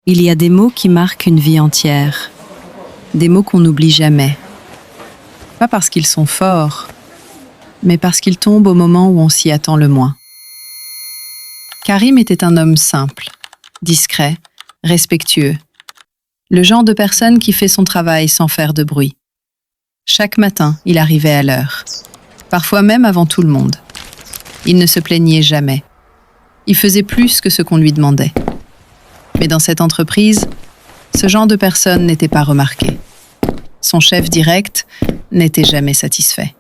Il y a des mots qui marquent une vie entière, des mots qu'on n'oublie jamais. Pas parce qu'ils sont forts, mais parce qu'ils tombent au moment où on s'y attend le moins. Karim était un homme simple, discret, respectueux. Le genre de personne qui fait son travail sans faire de bruit. Chaque matin, il arrivait à l'heure, parfois même avant tout le monde. Il ne se plaignait jamais. Il faisait plus que ce qu'on lui demandait. Mais dans cette entreprise, ce genre de personne n'était pas remarqué. Son chef direct n'était jamais satisfait.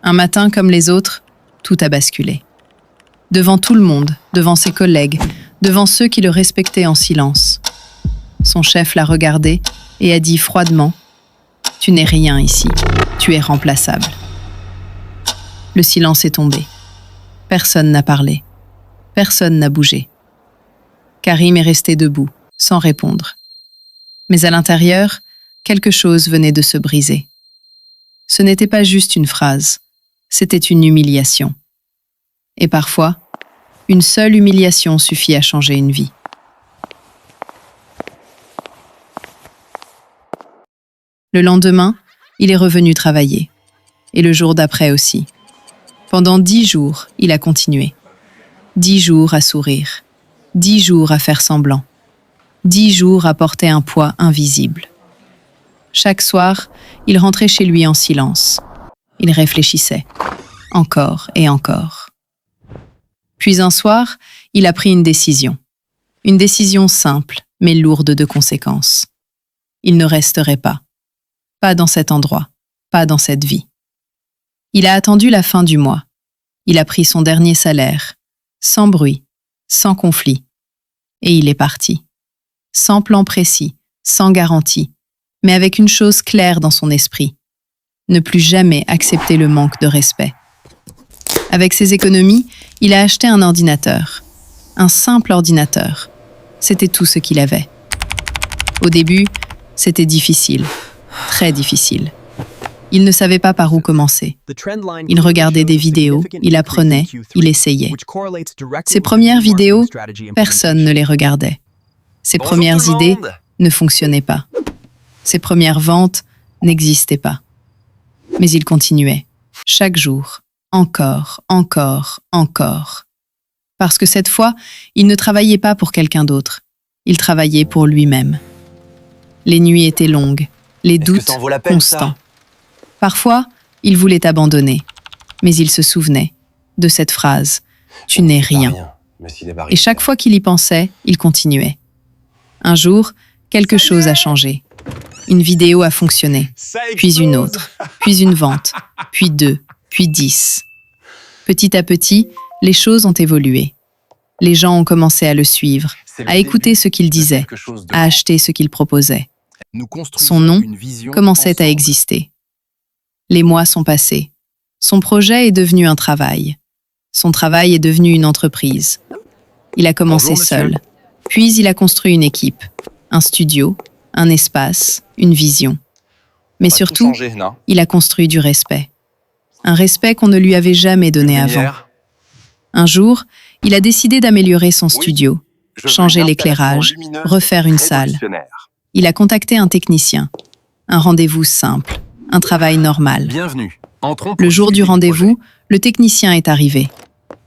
Un matin comme les autres, tout a basculé. Devant tout le monde, devant ses collègues, devant ceux qui le respectaient en silence. Son chef l'a regardé et a dit froidement « Tu n'es rien ici, tu es remplaçable ». Le silence est tombé. Personne n'a parlé. Personne n'a bougé. Karim est resté debout, sans répondre. Mais à l'intérieur, quelque chose venait de se briser. Ce n'était pas juste une phrase, c'était une humiliation. Et parfois, une seule humiliation suffit à changer une vie. Le lendemain, il est revenu travailler. Et le jour d'après aussi. Pendant 10 jours, il a continué. 10 jours à sourire. 10 jours à faire semblant. 10 jours à porter un poids invisible. Chaque soir, il rentrait chez lui en silence. Il réfléchissait. Encore et encore. Puis un soir, il a pris une décision. Une décision simple, mais lourde de conséquences. Il ne resterait pas. Pas dans cet endroit. Pas dans cette vie. Il a attendu la fin du mois. Il a pris son dernier salaire. Sans bruit. Sans conflit. Et il est parti. Sans plan précis, sans garantie, mais avec une chose claire dans son esprit. Ne plus jamais accepter le manque de respect. Avec ses économies, il a acheté un ordinateur. Un simple ordinateur. C'était tout ce qu'il avait. Au début, c'était difficile. Très difficile. Il ne savait pas par où commencer. Il regardait des vidéos, il apprenait, il essayait. Ses premières vidéos, personne ne les regardait. Ses premières idées ne fonctionnaient pas. Ses premières ventes n'existaient pas. Mais il continuait, chaque jour, encore, encore, encore. Parce que cette fois, il ne travaillait pas pour quelqu'un d'autre. Il travaillait pour lui-même. Les nuits étaient longues, les doutes constants. Parfois, il voulait abandonner, mais il se souvenait de cette phrase « Tu n'es rien ». Et chaque fois qu'il y pensait, il continuait. Un jour, quelque chose a changé. Une vidéo a fonctionné, puis une autre, puis une vente, puis 2, puis 10. Petit à petit, les choses ont évolué. Les gens ont commencé à le suivre, à écouter ce qu'il disait, à acheter ce qu'il proposait. Son nom commençait à exister. Les mois sont passés. Son projet est devenu un travail. Son travail est devenu une entreprise. Il a commencé seul. Puis il a construit une équipe, un studio, un espace, une vision. Mais surtout, il a construit du respect. Un respect qu'on ne lui avait jamais donné avant. Un jour, il a décidé d'améliorer son studio, changer l'éclairage, refaire une salle. Il a contacté un technicien. Un rendez-vous simple. Un travail normal. Bienvenue. Le jour du rendez-vous, le technicien est arrivé.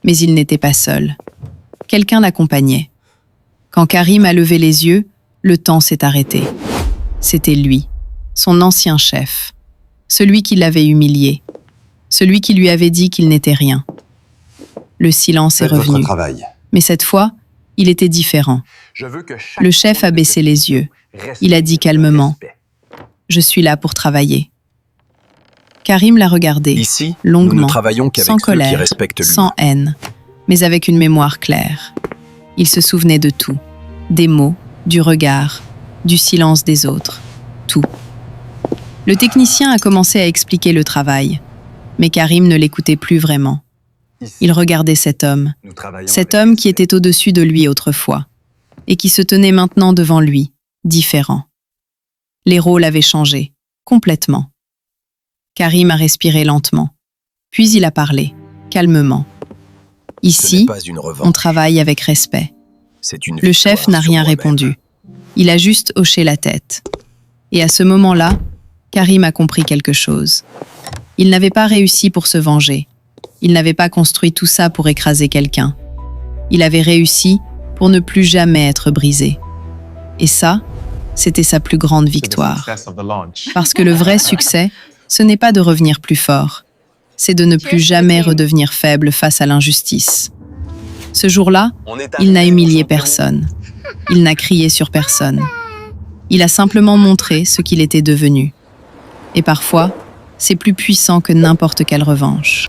Mais il n'était pas seul. Quelqu'un l'accompagnait. Quand Karim a levé les yeux, le temps s'est arrêté. C'était lui, son ancien chef. Celui qui l'avait humilié. Celui qui lui avait dit qu'il n'était rien. Le silence est revenu. Mais cette fois, il était différent. Le chef a baissé les yeux. Il a dit calmement « Je suis là pour travailler ». Karim l'a regardé, Ici, longuement, nous ne travaillons qu'avec sans ceux qui colère, respectent l'humain. sans haine, mais avec une mémoire claire. Il se souvenait de tout, des mots, du regard, du silence des autres, tout. Le technicien a commencé à expliquer le travail, mais Karim ne l'écoutait plus vraiment. Il regardait cet homme qui était au-dessus de lui autrefois, et qui se tenait maintenant devant lui, différent. Les rôles avaient changé, complètement. Karim a respiré lentement, puis il a parlé, calmement. Ici, on travaille avec respect. Le chef n'a rien répondu. Il a juste hoché la tête. Et à ce moment-là, Karim a compris quelque chose. Il n'avait pas réussi pour se venger. Il n'avait pas construit tout ça pour écraser quelqu'un. Il avait réussi pour ne plus jamais être brisé. Et ça, c'était sa plus grande victoire. Parce que le vrai succès, ce n'est pas de revenir plus fort. C'est de ne plus jamais redevenir faible face à l'injustice. Ce jour-là, il n'a humilié personne. Il n'a crié sur personne. Il a simplement montré ce qu'il était devenu. Et parfois, c'est plus puissant que n'importe quelle revanche.